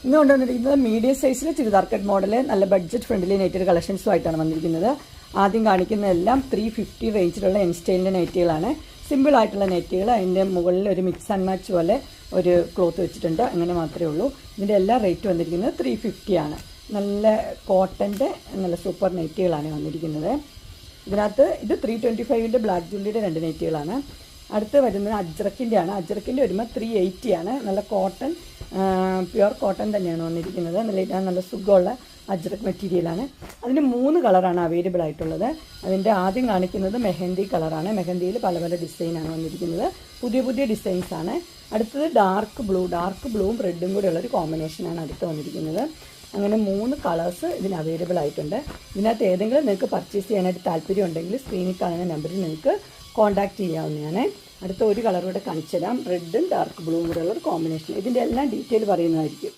ഇന്ന് കൊണ്ടുവന്നിരിക്കുന്നത് medium സൈസിലെ churidar cut model നല്ല ബഡ്ജറ്റ് ഫ്രണ്ട്ലി നൈറ്റിയുടെ കളക്ഷൻസുമായിട്ടാണ് വന്നിരിക്കുന്നത്. ആദ്യം കാണിക്കുന്നതെല്ലാം 350 റേഞ്ചിലുള്ള എൻ സ്റ്റൈലിൻ്റെ നൈറ്റികളാണ്. സിമ്പിൾ ആയിട്ടുള്ള നൈറ്റികൾ. അതിൻ്റെ മുകളിൽ ഒരു മിക്സ് ആൻഡ് മാച്ച് പോലെ ഒരു ക്ലോത്ത് വെച്ചിട്ടുണ്ട്. അങ്ങനെ മാത്രമേ ഉള്ളൂ. ഇതിൻ്റെ എല്ലാ റേറ്റ് വന്നിരിക്കുന്നത് 350 ആണ്. നല്ല കോട്ടൻ്റെ നല്ല സൂപ്പർ നൈറ്റികളാണ് വന്നിരിക്കുന്നത്. ഇതിനകത്ത് ഇത് 325ൻ്റെ ബ്ലാക്ക് ജുവലിയുടെ 2 നൈറ്റികളാണ്. അടുത്ത് വരുന്നത് അജ്രക്കിൻ്റെ ആണ്. അജ്രക്കിൻ്റെ വരുമ്പോൾ 380 ആണ്. നല്ല കോട്ടൺ, പ്യുവർ കോട്ടൺ തന്നെയാണ് വന്നിരിക്കുന്നത്. നല്ല സുഖമുള്ള അജ്രക് മെറ്റീരിയലാണ്. അതിന് 3 കളറാണ് അവൈലബിൾ ആയിട്ടുള്ളത്. അതിൻ്റെ ആദ്യം കാണിക്കുന്നത് മെഹന്തി കളറാണ്. മെഹന്തിയിൽ പല പല ഡിസൈനാണ് വന്നിരിക്കുന്നത്. പുതിയ പുതിയ ഡിസൈൻസാണ്. അടുത്തത് ഡാർക്ക് ബ്ലൂവും റെഡും കൂടെ ഉള്ളൊരു കോമ്പിനേഷനാണ് അടുത്ത് വന്നിരിക്കുന്നത്. അങ്ങനെ 3 കളേഴ്സ് ഇതിന് അവൈലബിൾ ആയിട്ടുണ്ട്. ഇതിനകത്ത് ഏതെങ്കിലും നിങ്ങൾക്ക് പർച്ചേസ് ചെയ്യാനായിട്ട് താല്പര്യം ഉണ്ടെങ്കിൽ സ്ക്രീനിൽ കാണുന്ന നമ്പറിൽ നിങ്ങൾക്ക് കോൺടാക്റ്റ് ചെയ്യാവുന്നതാണ്. അടുത്ത ഒരു കളർ കൂടെ കാണിച്ചു തരാം. റെഡും ഡാർക്ക് ബ്ലൂവും കൂടെ ഉള്ളൊരു കോമ്പിനേഷൻ. ഇതിൻ്റെ എല്ലാം ഡീറ്റെയിൽ പറയുന്നതായിരിക്കും.